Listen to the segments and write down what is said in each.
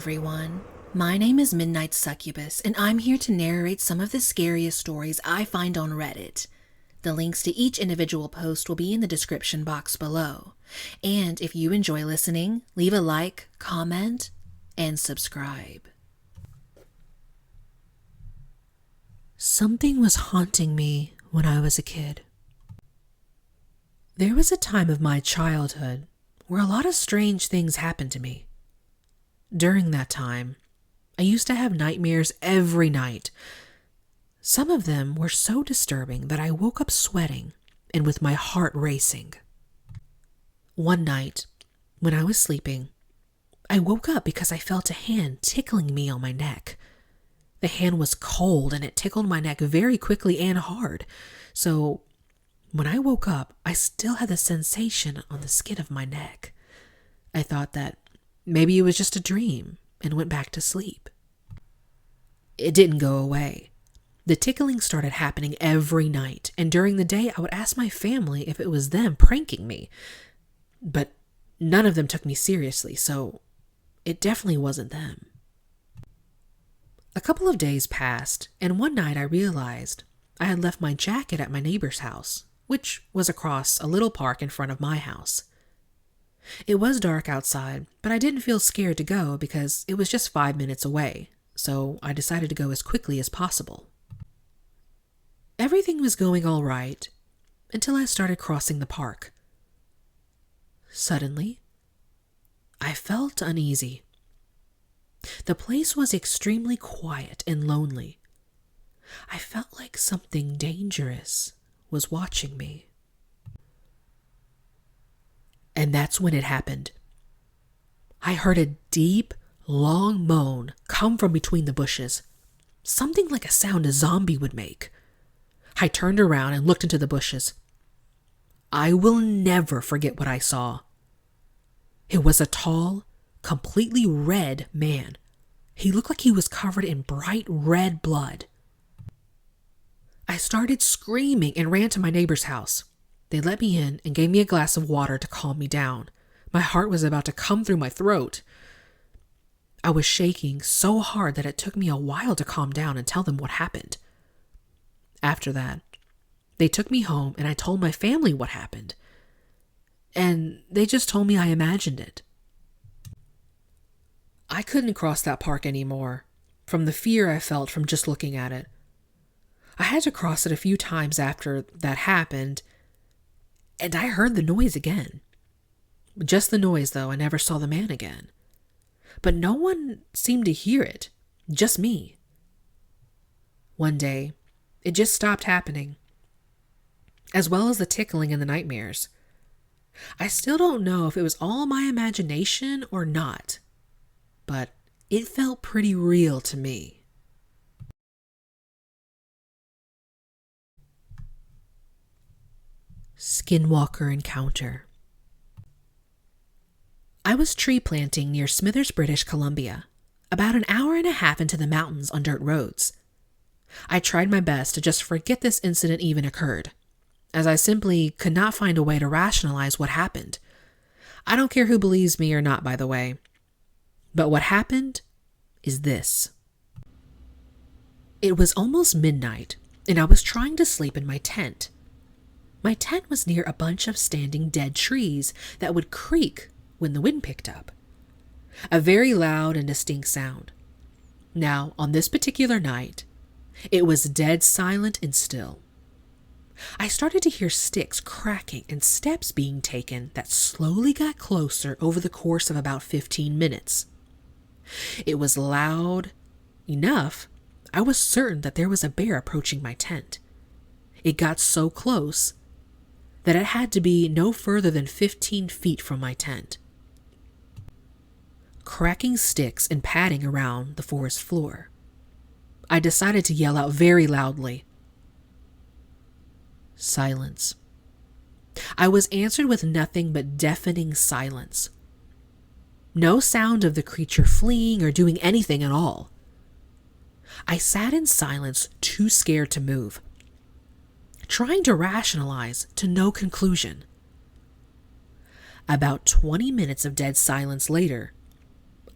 everyone. My name is Midnight Succubus, and I'm here to narrate some of the scariest stories I find on Reddit. The links to each individual post will be in the description box below. And if you enjoy listening, leave a like, comment, and subscribe. Something was haunting me when I was a kid. There was a time of my childhood where a lot of strange things happened to me. During that time, I used to have nightmares every night. Some of them were so disturbing that I woke up sweating and with my heart racing. One night, when I was sleeping, I woke up because I felt a hand tickling me on my neck. The hand was cold and it tickled my neck very quickly and hard. So when I woke up, I still had the sensation on the skin of my neck. I thought that maybe it was just a dream and went back to sleep. It didn't go away. The tickling started happening every night, and during the day I would ask my family if it was them pranking me. But none of them took me seriously, so it definitely wasn't them. A couple of days passed, and one night I realized I had left my jacket at my neighbor's house, which was across a little park in front of my house. It was dark outside, but I didn't feel scared to go because it was just 5 minutes away, so I decided to go as quickly as possible. Everything was going all right until I started crossing the park. Suddenly, I felt uneasy. The place was extremely quiet and lonely. I felt like something dangerous was watching me. And that's when it happened. I heard a deep, long moan come from between the bushes, something like a sound a zombie would make. I turned around and looked into the bushes. I will never forget what I saw. It was a tall, completely red man. He looked like he was covered in bright red blood. I started screaming and ran to my neighbor's house. They let me in and gave me a glass of water to calm me down. My heart was about to come through my throat. I was shaking so hard that it took me a while to calm down and tell them what happened. After that, they took me home and I told my family what happened. And they just told me I imagined it. I couldn't cross that park anymore, from the fear I felt from just looking at it. I had to cross it a few times after that happened, and I heard the noise again. Just the noise, though. I never saw the man again. But no one seemed to hear it, just me. One day, it just stopped happening, as well as the tickling and the nightmares. I still don't know if it was all my imagination or not, but it felt pretty real to me. Skinwalker encounter. I was tree planting near Smithers, British Columbia, about an hour and a half into the mountains on dirt roads. I tried my best to just forget this incident even occurred, as I simply could not find a way to rationalize what happened. I don't care who believes me or not, by the way. But what happened is this. It was almost midnight, and I was trying to sleep in my tent. My tent was near a bunch of standing dead trees that would creak when the wind picked up. A very loud and distinct sound. Now, on this particular night, it was dead silent and still. I started to hear sticks cracking and steps being taken that slowly got closer over the course of about 15 minutes. It was loud enough, I was certain that there was a bear approaching my tent. It got so close that it had to be no further than 15 feet from my tent. Cracking sticks and padding around the forest floor. I decided to yell out very loudly. Silence. I was answered with nothing but deafening silence. No sound of the creature fleeing or doing anything at all. I sat in silence, too scared to move, trying to rationalize to no conclusion. About 20 minutes of dead silence later,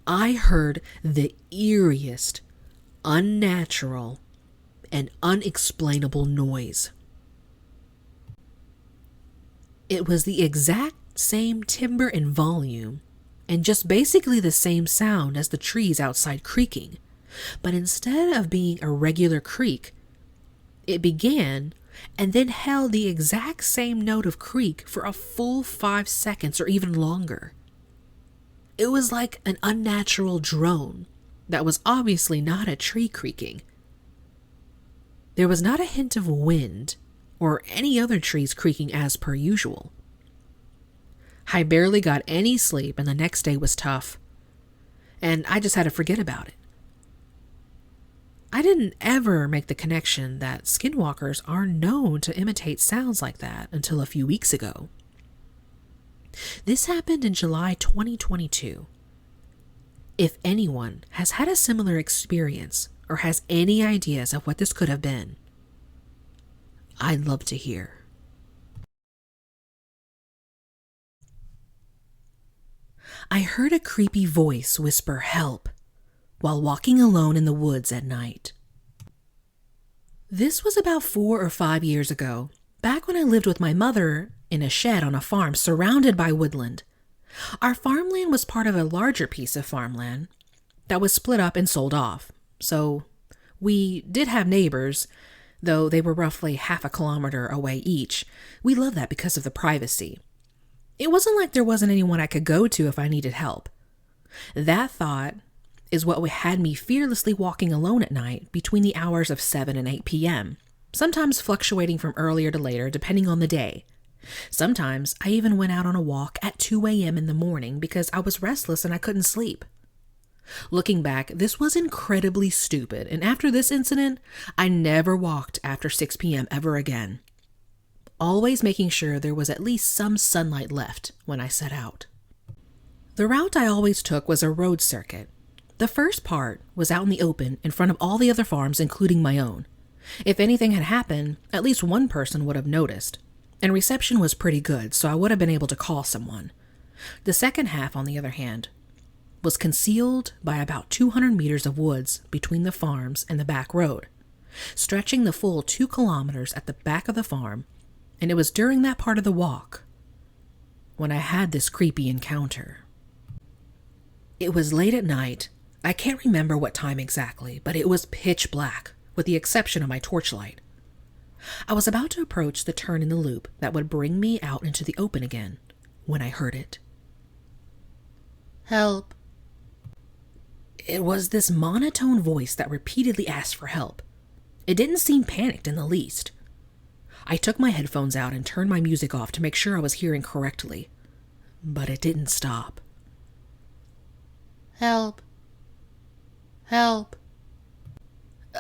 I heard the eeriest, unnatural, and unexplainable noise. It was the exact same timbre and volume, and just basically the same sound as the trees outside creaking. But instead of being a regular creak, it began and then held the exact same note of creak for a full 5 seconds or even longer. It was like an unnatural drone that was obviously not a tree creaking. There was not a hint of wind or any other trees creaking as per usual. I barely got any sleep, and the next day was tough, and I just had to forget about it. I didn't ever make the connection that skinwalkers are known to imitate sounds like that until a few weeks ago. This happened in July 2022. If anyone has had a similar experience or has any ideas of what this could have been, I'd love to hear. I heard a creepy voice whisper "help" while walking alone in the woods at night. This was about 4 or 5 years ago, back when I lived with my mother in a shed on a farm surrounded by woodland. Our farmland was part of a larger piece of farmland that was split up and sold off, so we did have neighbors, though they were roughly half a kilometer away each. We loved that because of the privacy. It wasn't like there wasn't anyone I could go to if I needed help. That thought is what had me fearlessly walking alone at night between the hours of 7 and 8 p.m., sometimes fluctuating from earlier to later depending on the day. Sometimes I even went out on a walk at 2 a.m. in the morning because I was restless and I couldn't sleep. Looking back, this was incredibly stupid, and after this incident, I never walked after 6 p.m. ever again, always making sure there was at least some sunlight left when I set out. The route I always took was a road circuit. The first part was out in the open in front of all the other farms, including my own. If anything had happened, at least one person would have noticed, and reception was pretty good, so I would have been able to call someone. The second half, on the other hand, was concealed by about 200 meters of woods between the farms and the back road, stretching the full 2 kilometers at the back of the farm, and it was during that part of the walk when I had this creepy encounter. It was late at night. I can't remember what time exactly, but it was pitch black, with the exception of my torchlight. I was about to approach the turn in the loop that would bring me out into the open again when I heard it. "Help." It was this monotone voice that repeatedly asked for help. It didn't seem panicked in the least. I took my headphones out and turned my music off to make sure I was hearing correctly, but it didn't stop. "Help. Help."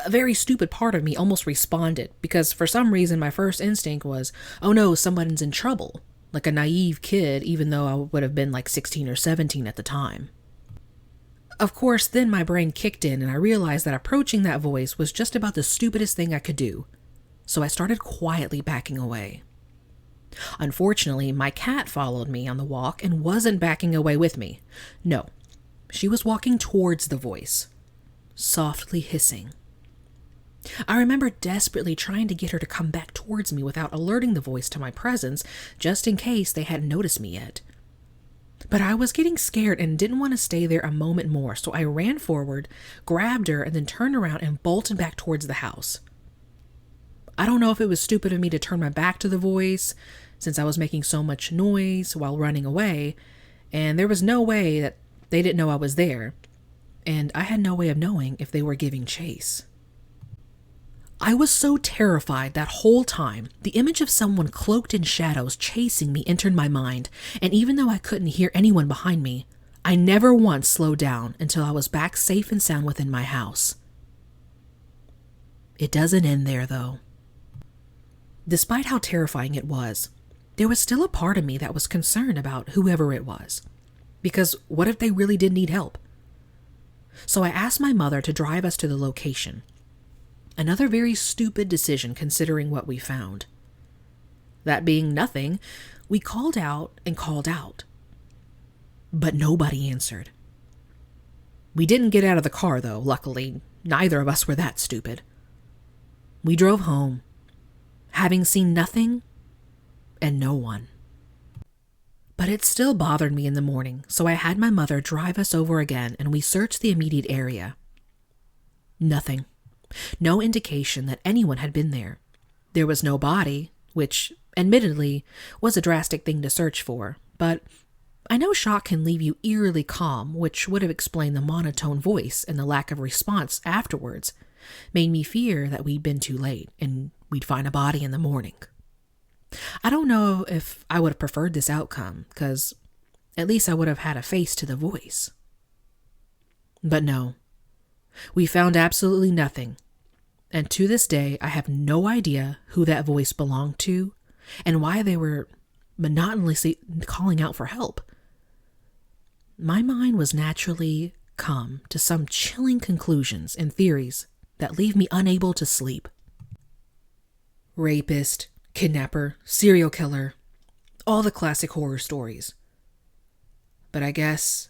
A very stupid part of me almost responded because for some reason my first instinct was, oh no, someone's in trouble, like a naive kid, even though I would have been like 16 or 17 at the time. Of course, then my brain kicked in and I realized that approaching that voice was just about the stupidest thing I could do, so I started quietly backing away. Unfortunately, my cat followed me on the walk and wasn't backing away with me. No, she was walking towards the voice, softly hissing. I remember desperately trying to get her to come back towards me without alerting the voice to my presence, just in case they hadn't noticed me yet. But I was getting scared and didn't want to stay there a moment more, so I ran forward, grabbed her, and then turned around and bolted back towards the house. I don't know if it was stupid of me to turn my back to the voice, since I was making so much noise while running away, and there was no way that they didn't know I was there, and I had no way of knowing if they were giving chase. I was so terrified that whole time, the image of someone cloaked in shadows chasing me entered my mind, and even though I couldn't hear anyone behind me, I never once slowed down until I was back safe and sound within my house. It doesn't end there, though. Despite how terrifying it was, there was still a part of me that was concerned about whoever it was, because what if they really did need help? So I asked my mother to drive us to the location. Another very stupid decision considering what we found. That being nothing, we called out and called out. But nobody answered. We didn't get out of the car, though. Luckily, neither of us were that stupid. We drove home, having seen nothing and no one. But it still bothered me in the morning, so I had my mother drive us over again, and we searched the immediate area. Nothing. No indication that anyone had been there. There was no body, which, admittedly, was a drastic thing to search for, but I know shock can leave you eerily calm, which would have explained the monotone voice and the lack of response afterwards, made me fear that we'd been too late and we'd find a body in the morning. I don't know if I would have preferred this outcome, because at least I would have had a face to the voice. But no, we found absolutely nothing, and to this day I have no idea who that voice belonged to and why they were monotonously calling out for help. My mind was naturally come to some chilling conclusions and theories that leave me unable to sleep. Rapist, kidnapper, serial killer, all the classic horror stories. But I guess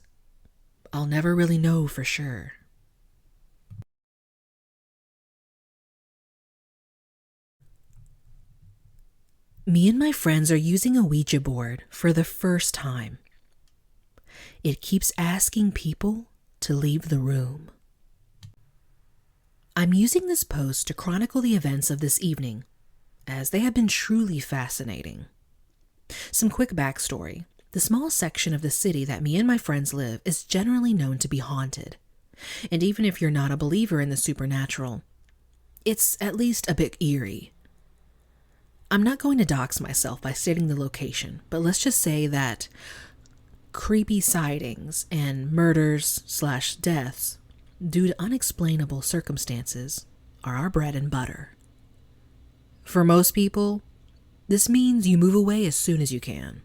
I'll never really know for sure. Me and my friends are using a Ouija board for the first time. It keeps asking people to leave the room. I'm using this post to chronicle the events of this evening, as they have been truly fascinating. Some quick backstory. The small section of the city that me and my friends live is generally known to be haunted. And even if you're not a believer in the supernatural, it's at least a bit eerie. I'm not going to dox myself by stating the location, but let's just say that creepy sightings and murders/deaths due to unexplainable circumstances are our bread and butter. For most people, this means you move away as soon as you can.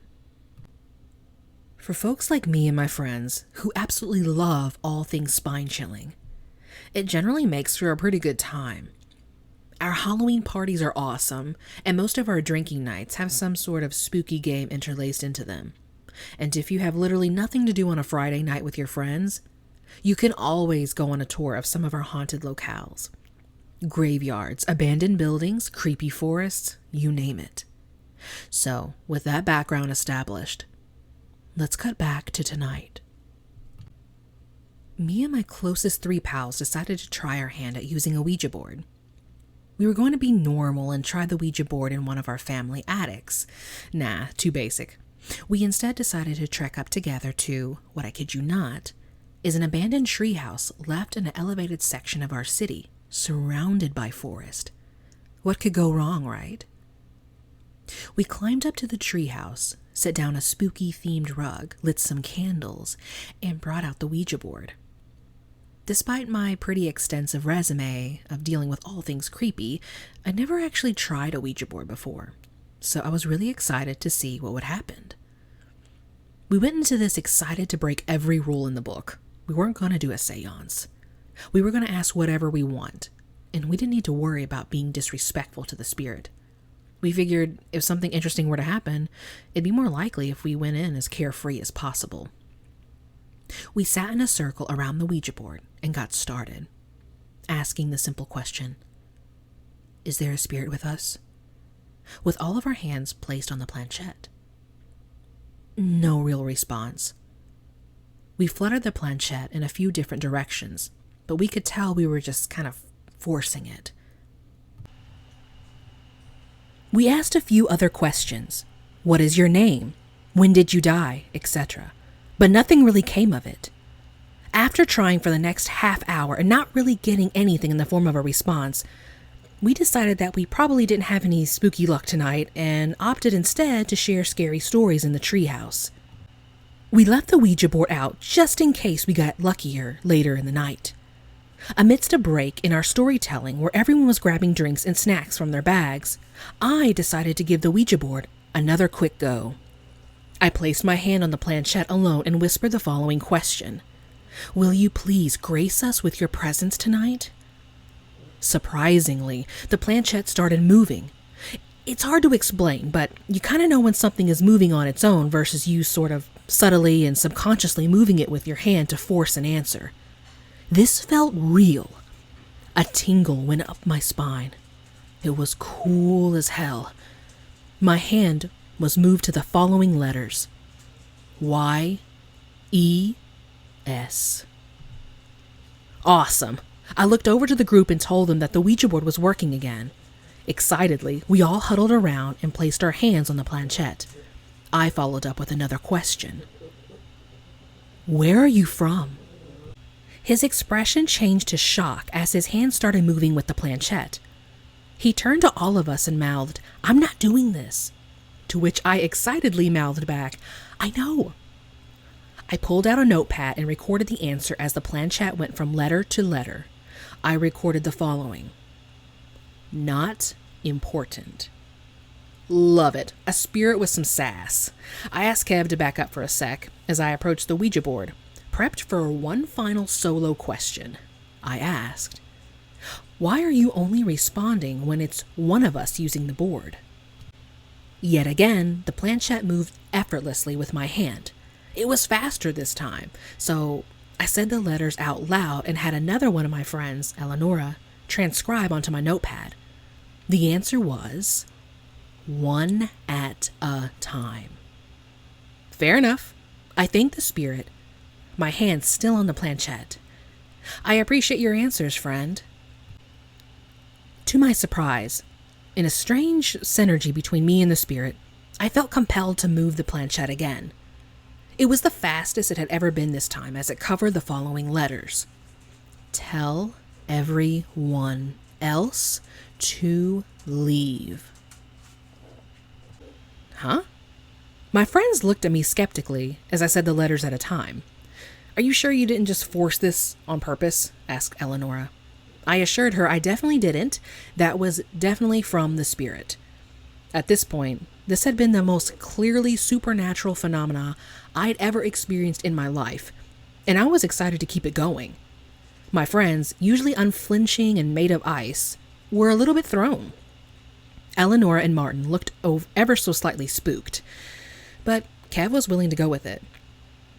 For folks like me and my friends who absolutely love all things spine-chilling, it generally makes for a pretty good time. Our Halloween parties are awesome, and most of our drinking nights have some sort of spooky game interlaced into them. And if you have literally nothing to do on a Friday night with your friends, you can always go on a tour of some of our haunted locales. Graveyards, abandoned buildings, creepy forests, you name it. So, with that background established, let's cut back to tonight. Me and my closest 3 pals decided to try our hand at using a Ouija board. We were going to be normal and try the Ouija board in one of our family attics. Nah, too basic. We instead decided to trek up together to, what I kid you not, is an abandoned treehouse left in an elevated section of our city, surrounded by forest. What could go wrong, right? We climbed up to the treehouse, set down a spooky themed rug, lit some candles, and brought out the Ouija board. Despite my pretty extensive resume of dealing with all things creepy, I never actually tried a Ouija board before, so I was really excited to see what would happen. We went into this excited to break every rule in the book. We weren't going to do a seance. We were going to ask whatever we want, and we didn't need to worry about being disrespectful to the spirit. We figured if something interesting were to happen, it'd be more likely if we went in as carefree as possible. We sat in a circle around the Ouija board and got started, asking the simple question, is there a spirit with us? With all of our hands placed on the planchette. No real response. We fluttered the planchette in a few different directions, but we could tell we were just kind of forcing it. We asked a few other questions. What is your name? When did you die? Etc. But nothing really came of it. After trying for the next half hour and not really getting anything in the form of a response, we decided that we probably didn't have any spooky luck tonight and opted instead to share scary stories in the treehouse. We left the Ouija board out just in case we got luckier later in the night. Amidst a break in our storytelling where everyone was grabbing drinks and snacks from their bags, I decided to give the Ouija board another quick go. I placed my hand on the planchette alone and whispered the following question. Will you please grace us with your presence tonight? Surprisingly, the planchette started moving. It's hard to explain, but you kind of know when something is moving on its own versus you sort of subtly and subconsciously moving it with your hand to force an answer. This felt real. A tingle went up my spine. It was cool as hell. My hand was moved to the following letters. Y-E-S. Awesome. I looked over to the group and told them that the Ouija board was working again. Excitedly, we all huddled around and placed our hands on the planchette. I followed up with another question. Where are you from? His expression changed to shock as his hand started moving with the planchette. He turned to all of us and mouthed, "I'm not doing this." To which I excitedly mouthed back, "I know." I pulled out a notepad and recorded the answer as the planchette went from letter to letter. I recorded the following. Not important. Love it. A spirit with some sass. I asked Kev to back up for a sec as I approached the Ouija board, prepped for one final solo question. I asked, "Why are you only responding when it's one of us using the board?" Yet again, the planchette moved effortlessly with my hand. It was faster this time, so I said the letters out loud and had another one of my friends, Eleonora, transcribe onto my notepad. The answer was, one at a time. Fair enough. I thanked the spirit, my hand still on the planchette. I appreciate your answers, friend. To my surprise, in a strange synergy between me and the spirit, I felt compelled to move the planchette again. It was the fastest it had ever been this time, as it covered the following letters. Tell everyone else to leave. Huh? My friends looked at me skeptically as I said the letters at a time. "Are you sure you didn't just force this on purpose?" asked Eleonora. I assured her I definitely didn't. That was definitely from the spirit. At this point, this had been the most clearly supernatural phenomena I'd ever experienced in my life, and I was excited to keep it going. My friends, usually unflinching and made of ice, were a little bit thrown. Eleonora and Martin looked ever so slightly spooked, but Kev was willing to go with it.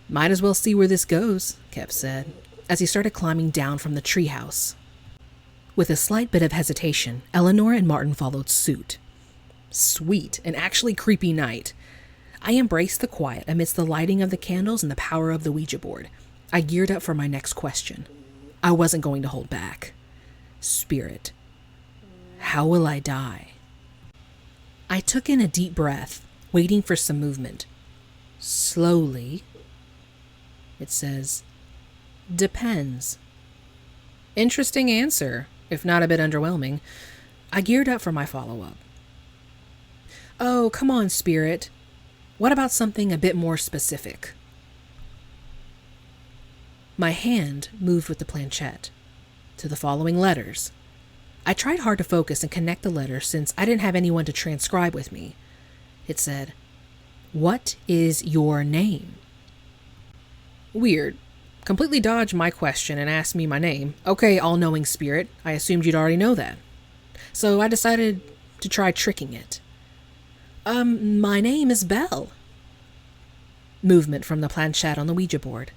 "Might as well see where this goes," Kev said, as he started climbing down from the treehouse. With a slight bit of hesitation, Eleonora and Martin followed suit. Sweet and actually creepy night. I embraced the quiet amidst the lighting of the candles and the power of the Ouija board. I geared up for my next question. I wasn't going to hold back. Spirit, how will I die? I took in a deep breath, waiting for some movement. Slowly, it says, depends. Interesting answer, if not a bit underwhelming. I geared up for my follow-up. Oh, come on, Spirit. What about something a bit more specific? My hand moved with the planchette to the following letters. I tried hard to focus and connect the letters since I didn't have anyone to transcribe with me. It said, "What is your name?" Weird. Completely dodged my question and asked me my name. Okay, all-knowing spirit, I assumed you'd already know that. So I decided to try tricking it. My name is Belle. Movement from the planchette on the Ouija board.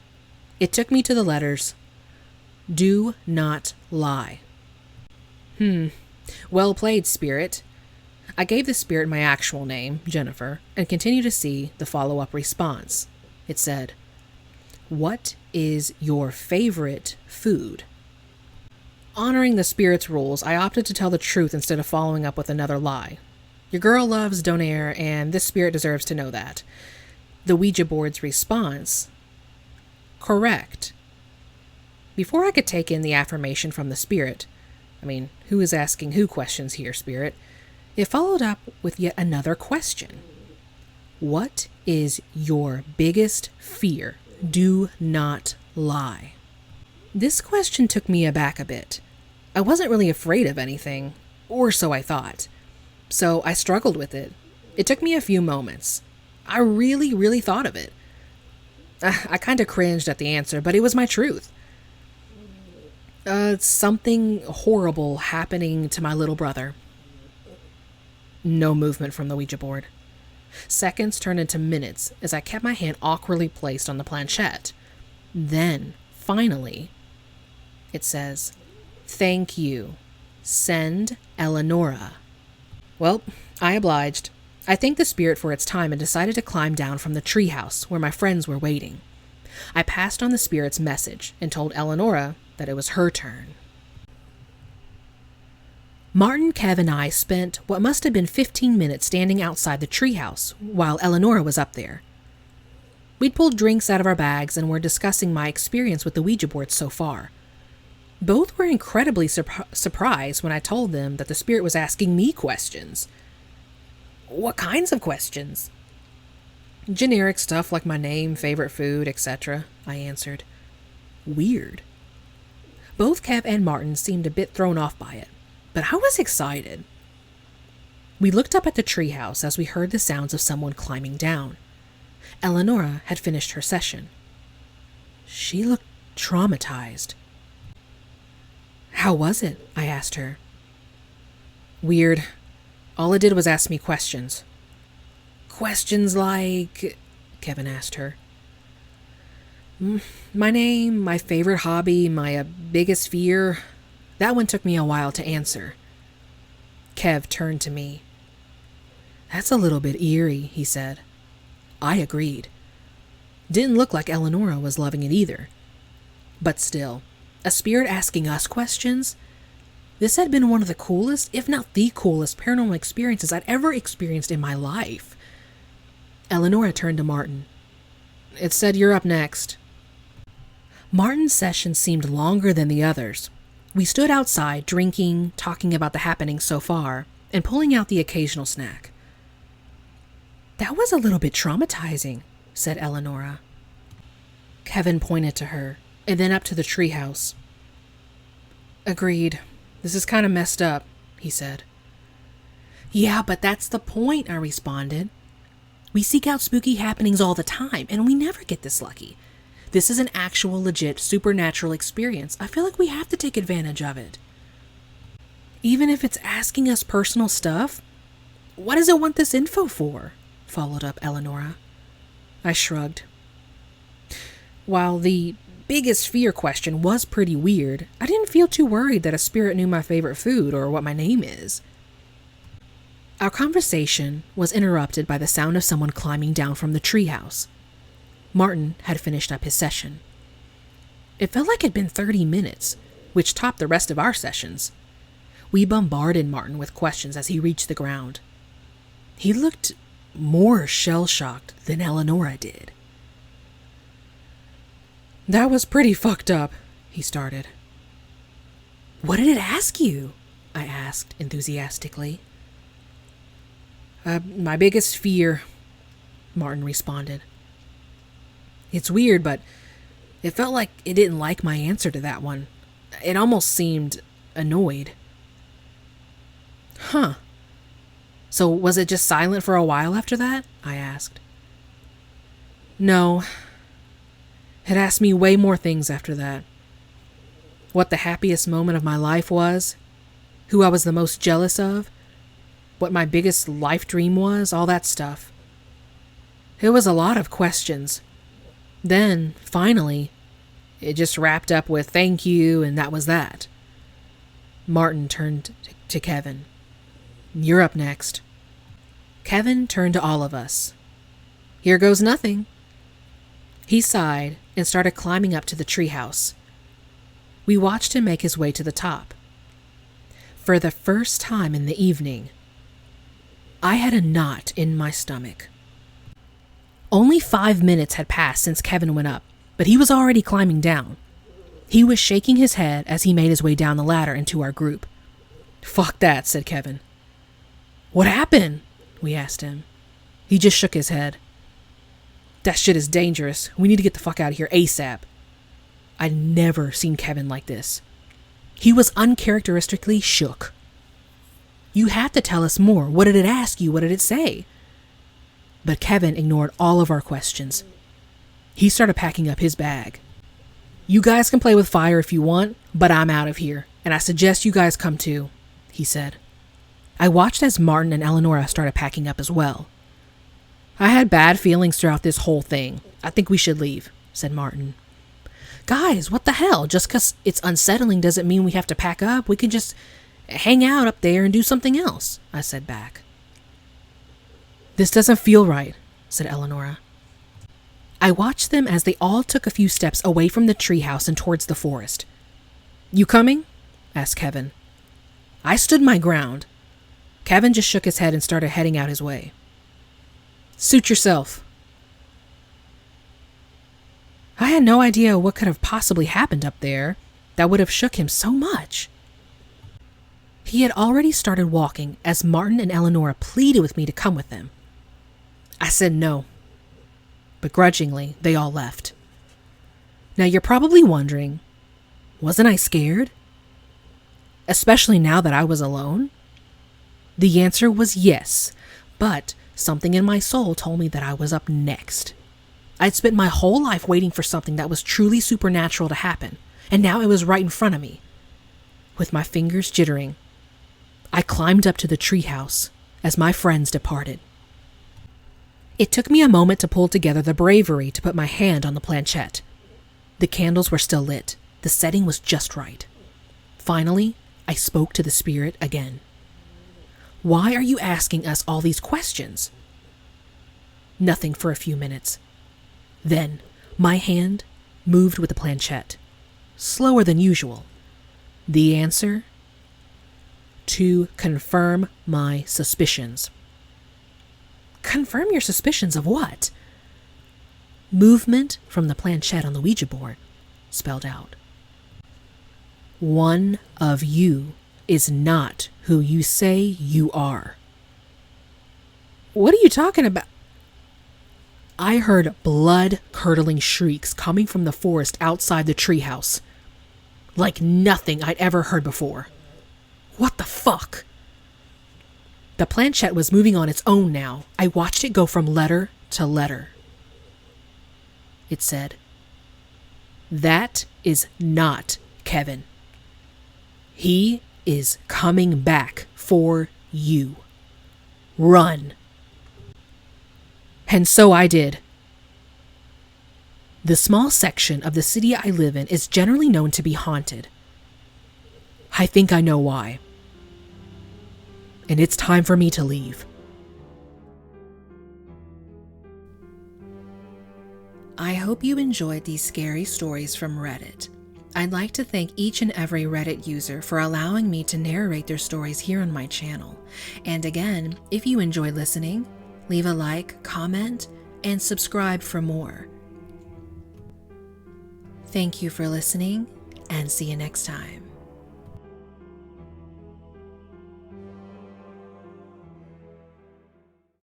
It took me to the letters, "Do not lie." Well played, spirit. I gave the spirit my actual name, Jennifer, and continued to see the follow-up response. It said, "What is your favorite food?" Honoring the spirit's rules, I opted to tell the truth instead of following up with another lie. Your girl loves donair, and this spirit deserves to know that. The Ouija board's response, correct. Before I could take in the affirmation from the spirit, who is asking who questions here, spirit? It followed up with yet another question. What is your biggest fear? Do not lie. This question took me aback a bit. I wasn't really afraid of anything, or so I thought. So I struggled with it. It took me a few moments. I really thought of it. I kind of cringed at the answer, but it was my truth. Something horrible happening to my little brother. No movement from the Ouija board. Seconds turned into minutes as I kept my hand awkwardly placed on the planchette. Then, finally, It says, "Thank you. Send Eleonora." Well, I obliged. I thanked the spirit for its time and decided to climb down from the treehouse where my friends were waiting. I passed on the spirit's message and told Eleonora that it was her turn. Martin, Kev, and I spent what must have been 15 minutes standing outside the treehouse while Eleonora was up there. We'd pulled drinks out of our bags and were discussing my experience with the Ouija board so far. Both were incredibly surprised when I told them that the spirit was asking me questions. What kinds of questions? Generic stuff like my name, favorite food, etc., I answered. Weird. Both Kev and Martin seemed a bit thrown off by it, but I was excited. We looked up at the treehouse as we heard the sounds of someone climbing down. Eleonora had finished her session. She looked traumatized. "How was it?" I asked her. "Weird. All it did was ask me questions." "Questions like?" Kevin asked her. "My name, my favorite hobby, my biggest fear." That one took me a while to answer. Kev turned to me. "That's a little bit eerie," he said. I agreed. Didn't look like Eleonora was loving it either. But still, a spirit asking us questions? This had been one of the coolest, if not the coolest, paranormal experiences I'd ever experienced in my life. Eleonora turned to Martin. "It said you're up next." Martin's session seemed longer than the others. We stood outside, drinking, talking about the happenings so far, and pulling out the occasional snack. "That was a little bit traumatizing," said Eleonora. Kevin pointed to her, and then up to the treehouse. "Agreed. This is kind of messed up," he said. "Yeah, but that's the point," I responded. "We seek out spooky happenings all the time, and we never get this lucky. This is an actual, legit, supernatural experience. I feel like we have to take advantage of it." "Even if it's asking us personal stuff? What does it want this info for?" followed up Eleonora. I shrugged. While the biggest fear question was pretty weird, I didn't feel too worried that a spirit knew my favorite food or what my name is. Our conversation was interrupted by the sound of someone climbing down from the treehouse. Martin had finished up his session. It felt like it'd been 30 minutes, which topped the rest of our sessions. We bombarded Martin with questions as he reached the ground. He looked more shell-shocked than Eleonora did. "That was pretty fucked up," he started. "What did it ask you?" I asked enthusiastically. My biggest fear," Martin responded. "It's weird, but it felt like it didn't like my answer to that one. It almost seemed annoyed." "Huh. So was it just silent for a while after that?" I asked. "No. It asked me way more things after that. What the happiest moment of my life was, who I was the most jealous of, what my biggest life dream was, all that stuff. It was a lot of questions. Then, finally, it just wrapped up with thank you, and that was that." Martin turned to Kevin. "You're up next." Kevin turned to all of us. "Here goes nothing." He sighed and started climbing up to the treehouse. We watched him make his way to the top. For the first time in the evening, I had a knot in my stomach. Only 5 minutes had passed since Kevin went up, but he was already climbing down. He was shaking his head as he made his way down the ladder into our group. "Fuck that," said Kevin. "What happened?" we asked him. He just shook his head. "That shit is dangerous. We need to get the fuck out of here ASAP." I'd never seen Kevin like this. He was uncharacteristically shook. "You have to tell us more. What did it ask you? What did it say?" But Kevin ignored all of our questions. He started packing up his bag. "You guys can play with fire if you want, but I'm out of here, and I suggest you guys come too," he said. I watched as Martin and Eleonora started packing up as well. "I had bad feelings throughout this whole thing. I think we should leave," said Martin. Guys, what the hell? Just because it's unsettling doesn't mean we have to pack up. We can just hang out up there and do something else, I said back. This doesn't feel right, said Eleonora. I watched them as they all took a few steps away from the treehouse and towards the forest. You coming? Asked Kevin. I stood my ground. Kevin just shook his head and started heading out his way. Suit yourself. I had no idea what could have possibly happened up there that would have shook him so much. He had already started walking as Martin and Eleonora pleaded with me to come with them. I said no. Begrudgingly, they all left. Now you're probably wondering, wasn't I scared? Especially now that I was alone? The answer was yes, but something in my soul told me that I was up next. I'd spent my whole life waiting for something that was truly supernatural to happen, and now it was right in front of me. With my fingers jittering, I climbed up to the treehouse as my friends departed. It took me a moment to pull together the bravery to put my hand on the planchette. The candles were still lit. The setting was just right. Finally, I spoke to the spirit again. Why are you asking us all these questions? Nothing for a few minutes. Then, my hand moved with the planchette, slower than usual. The answer? To confirm my suspicions. Confirm your suspicions of what? Movement from the planchette on the Ouija board spelled out. One of you is not who you say you are. What are you talking about? I heard blood-curdling shrieks coming from the forest outside the treehouse, like nothing I'd ever heard before. What the fuck? The planchette was moving on its own now. I watched it go from letter to letter. It said, "That is not Kevin. He is coming back for you. Run." And so I did. The small section of the city I live in is generally known to be haunted. I think I know why. And it's time for me to leave. I hope you enjoyed these scary stories from Reddit. I'd like to thank each and every Reddit user for allowing me to narrate their stories here on my channel. And again, if you enjoy listening, leave a like, comment, and subscribe for more. Thank you for listening, and see you next time.